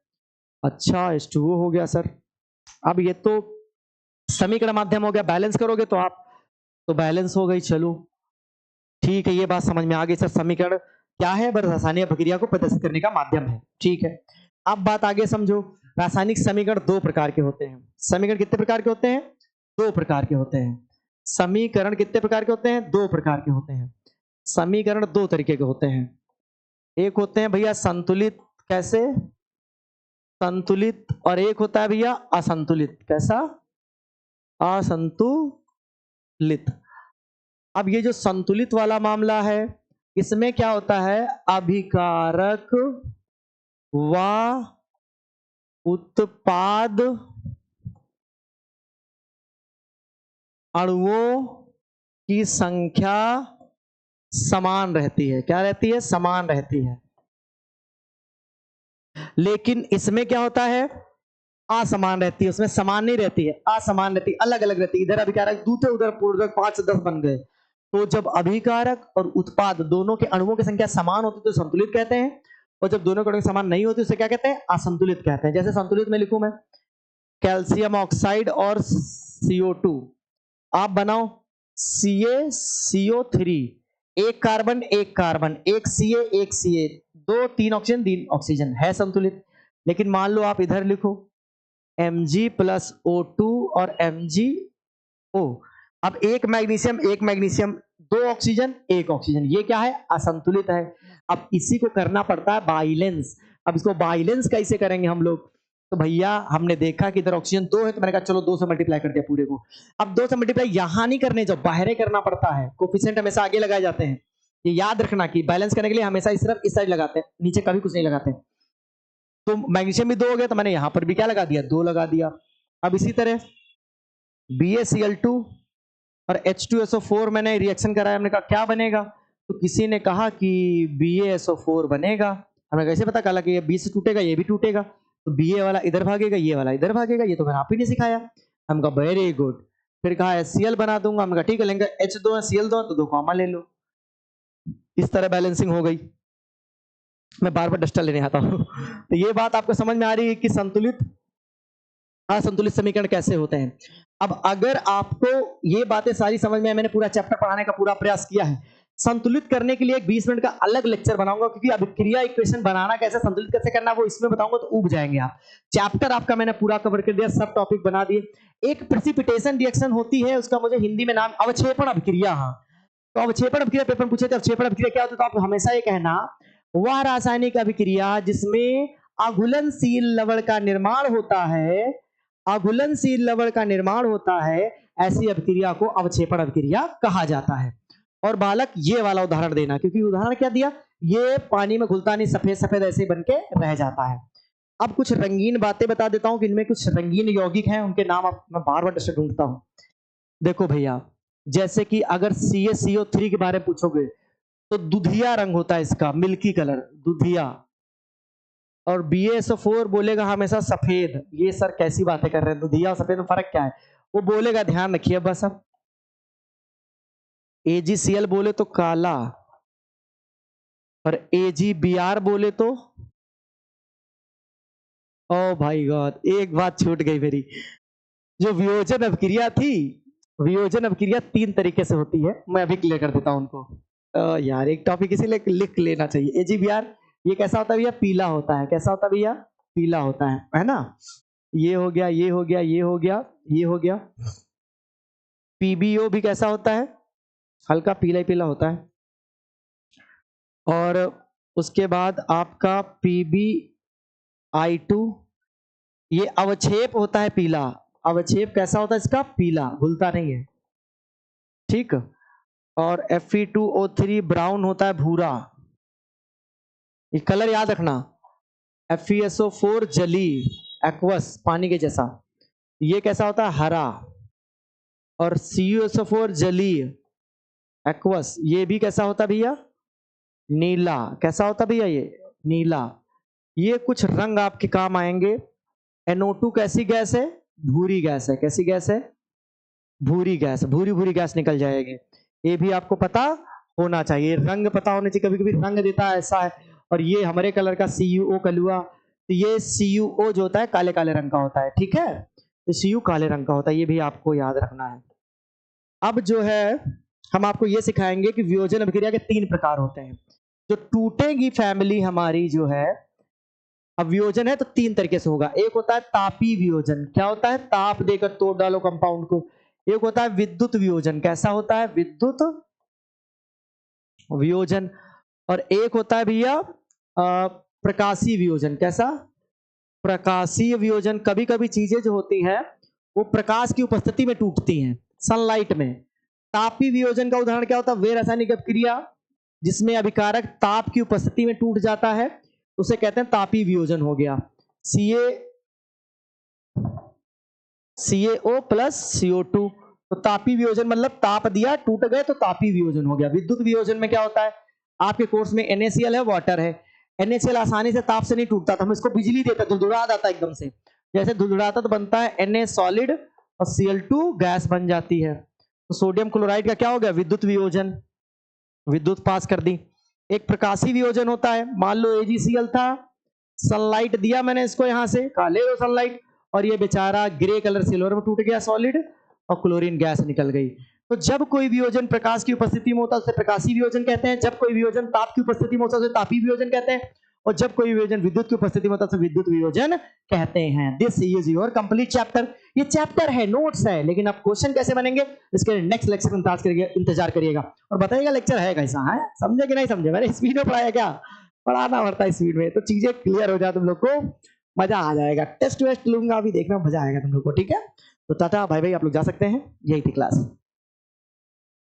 अच्छा H2O हो गया सर। अब ये तो समीकरण माध्यम हो गया, बैलेंस करोगे तो आप तो बैलेंस हो गई। चलो ठीक है, ये बात समझ में आ गई सर। समीकरण क्या है? बस रासायनिक प्रक्रिया को प्रदर्शित करने का माध्यम है, ठीक है। अब बात आगे समझो। रासायनिक समीकरण दो प्रकार के होते हैं। समीकरण कितने प्रकार के होते हैं? दो प्रकार के होते हैं। समीकरण कितने प्रकार के होते हैं? दो प्रकार के होते हैं। समीकरण दो तरीके के होते हैं। एक होते हैं भैया संतुलित, कैसे? संतुलित। और एक होता है भैया असंतुलित। कैसा? असंतुलित। अब ये जो संतुलित वाला मामला है इसमें क्या होता है? अभिकारक व उत्पाद अणुओं की संख्या समान रहती है। क्या रहती है? समान रहती है। लेकिन इसमें क्या होता है? असमान रहती है। उसमें समान नहीं रहती है, असमान रहती है, अलग अलग रहती है। इधर अभिकारक दो थे, उधर पूर्वक 5 से 10 बन गए। तो जब अभिकारक और उत्पाद दोनों के अणुओं की संख्या समान होती है तो संतुलित कहते हैं, और जब दोनों के अणु समान नहीं होती उसे क्या कहते हैं? असंतुलित कहते हैं। जैसे संतुलित में लिखूं मैं कैल्शियम ऑक्साइड और CO2, आप बनाओ CaCO3, एक कार्बन एक कार्बन, एक Ca एक Ca, 2 3 ऑक्सीजन 3 ऑक्सीजन, है संतुलित। लेकिन मान लो आप इधर लिखो Mg+O2 और MgO, अब एक मैग्नीशियम, 2 ऑक्सीजन 1 ऑक्सीजन, ये क्या है? असंतुलित है। अब इसी को करना पड़ता है बाइलेंस। अब इसको बाइलेंस कैसे करेंगे हम लोग? तो भैया हमने देखा कि इधर ऑक्सीजन 2 है तो मैंने कहा चलो 2 से मल्टीप्लाई कर दिया पूरे को। अब 2 से मल्टीप्लाई यहां नहीं करने, जो बाहर करना पड़ता है। कोफिशिएंट हमेशा आगे लगाए जाते हैं। ये याद रखना कि बैलेंस करने के लिए हमेशा सिर्फ इस साइड लगाते हैं, नीचे कभी कुछ नहीं लगाते। तो मैग्नीशियम भी 2 हो गया तो मैंने यहां पर भी क्या लगा दिया? 2 लगा दिया। अब इसी तरह BaCl2 और H2SO4 मैंने रिएक्शन कराया, हमने कहा क्या बनेगा, तो किसी ने कहा कि BaSO4 बनेगा। हमें कैसे पता, कहा कि ये B से टूटेगा, ये भी टूटेगा, तो Ba वाला इधर भागेगा, ये वाला इधर भागेगा, ये तो मैंने आप ही नहीं सिखाया। हम कहा वेरी गुड। फिर कहा HCl बना दूंगा, हमने कहा ठीक है, लेंगे H2 है Cl2 है तो 2 कॉमा ले लो। इस तरह बैलेंसिंग हो गई। मैं बार बार डस्टर लेने आता हूँ। तो ये बात आपको समझ में आ रही है कि संतुलित असंतुलित समीकरण कैसे होते हैं। अब अगर आपको ये बातें सारी समझ में आए, मैंने पूरा चैप्टर पढ़ाने का पूरा प्रयास किया है। संतुलित करने के लिए एक 20 मिनट का अलग लेक्चर बनाऊंगा, क्योंकि अभिक्रिया इक्वेशन बनाना कैसे, संतुलित कैसे करना, वो इसमें बताऊंगा तो ऊब जाएंगे आप। चैप्टर आपका मैंने पूरा कवर कर दिया, सब टॉपिक बना दिए। एक प्रेसिपिटेशन रिएक्शन होती है, उसका मुझे हिंदी में नाम अवक्षेपण अभिक्रिया। हाँ, तो अवक्षेपण अभिक्रिया पेपर पूछे थे, अवक्षेपण अभिक्रिया क्या होता है, तो आप हमेशा ये कहना वह रासायनिक अभिक्रिया जिसमें अघुलनशील लवण का निर्माण होता है, अघुलनशील लवण का निर्माण होता है, ऐसी अभिक्रिया को अवक्षेपण अभिक्रिया कहा जाता है। और बालक ये वाला उदाहरण देना, क्योंकि उदाहरण क्या दिया, ये पानी में घुलता नहीं, सफेद सफेद ऐसे बन के रह जाता है। अब कुछ रंगीन बातें बता देता हूं कि इनमें कुछ रंगीन यौगिक हैं, उनके नाम मैं बार बार ढूंढता हूं। देखो भैया, जैसे कि अगर CaCO3 के बारे में पूछोगे तो दुधिया रंग होता है इसका, मिल्की कलर, दुधिया। और BaSO4 बोलेगा हमेशा सफेद। ये सर कैसी बातें कर रहे हैं, दुधिया और सफेद में फर्क क्या है, वो बोलेगा, ध्यान रखिए बस। अब AgCl बोले तो काला, और AgBr बोले तो, ओ भाई गॉड, एक बात छूट गई मेरी। जो वियोजन अभिक्रिया थी, वियोजन अभिक्रिया 3 तरीके से होती है, मैं अभी क्लियर कर देता हूं उनको। यार एक टॉपिक इसीलिए लिख लेना चाहिए। AgBr ये कैसा होता है भैया, पीला होता है। कैसा होता है भैया, पीला होता है ना। ये हो गया, ये हो गया, ये हो गया, ये हो गया। PbO भी कैसा होता है, हल्का पीला ही पीला होता है। और उसके बाद आपका PbI2, ये अवक्षेप होता है पीला। अवक्षेप कैसा होता है इसका, पीला, घुलता नहीं है, ठीक। और Fe2O3 ब्राउन होता है, भूरा। ये कलर याद रखना। FeSO4 जली, एक्वस, पानी के जैसा, ये कैसा होता है, हरा। और CuSO4 जली, एक्वस, ये भी कैसा होता है भैया, नीला। कैसा होता है भैया, ये नीला। ये कुछ रंग आपके काम आएंगे। NO2 कैसी गैस है, भूरी गैस है। कैसी गैस है, भूरी गैस, भूरी भूरी गैस निकल जाएगी। ये भी आपको पता होना चाहिए, रंग पता होने चाहिए। कभी कभी रंग देता है ऐसा है। और ये हमारे कलर का CuO कलुआ, तो ये CuO जो होता है काले काले रंग का होता है, ठीक है। तो Cu काले रंग का होता है, ये भी आपको याद रखना है। अब जो है हम आपको ये सिखाएंगे कि वियोजन अभिक्रिया के 3 प्रकार होते हैं। जो टूटेगी फैमिली हमारी जो है, अब वियोजन है तो 3 तरीके से होगा। एक होता है तापी वियोजन, क्या होता है, ताप देकर तोड़ डालो कंपाउंड को। एक होता है विद्युत वियोजन, कैसा होता है, विद्युत वियोजन। और एक होता है भैया प्रकाशीय वियोजन, कैसा, प्रकाशीय वियोजन। कभी कभी चीजें जो होती हैं वो प्रकाश की उपस्थिति में टूटती हैं, सनलाइट में। तापी वियोजन का उदाहरण क्या होता है, वे रासायनिक अभिक्रिया जिसमें अभिकारक ताप की उपस्थिति में टूट जाता है, उसे कहते हैं तापी वियोजन हो गया। CaO प्लस CO2, तो तापी वियोजन मतलब ताप दिया, टूट गए, तो तापी वियोजन हो गया। विद्युत वियोजन में क्या होता है, आपके कोर्स में NaCl है, वाटर है। NaCl आसानी से ताप से नहीं टूटता, तो हम इसको बिजली देते, धुलधुला जाता है एकदम से। जैसे धुलधुलाता तो बनता है Na सॉलिड और Cl2 गैस बन जाती है। तो सोडियम क्लोराइड का क्या हो गया, विद्युत वियोजन, विद्युत पास कर दी। एक प्रकाशीय वियोजन होता है, मान लो AgCl था, सनलाइट दिया मैंने इसको यहां से, काले रो सनलाइट, और ये बेचारा ग्रे कलर सिल्वर में टूट गया सॉलिड, और क्लोरीन गैस निकल गई। तो जब कोई वियोजन प्रकाश की उपस्थिति में होता है उसे प्रकाशीय वियोजन कहते हैं। जब कोई वियोजन ताप की उपस्थिति में होता है उसे तापी वियोजन कहते हैं। और जब कोई वियोजन विद्युत की उपस्थिति में होता है उसे विद्युत वियोजन कहते हैं। This is your complete chapter. ये चैप्टर है, नोट्स है, लेकिन अब क्वेश्चन कैसे बनेंगे इसके नेक्स्ट लेक्चर में इंतजार करिएगा। और बताइएगा लेक्चर है कैसा है, समझे कि नहीं समझे, मैंने स्पीड में पढ़ाया क्या, पढ़ाना पड़ता है स्पीड में, तो चीजें क्लियर हो जाए, तुम लोग को मजा आ जाएगा। टेस्ट वेस्ट लूंगा, अभी देखना मजा आएगा तुम लोग को, ठीक है। तो टाटा बाय बाय, आप लोग जा सकते हैं, यही थी क्लास।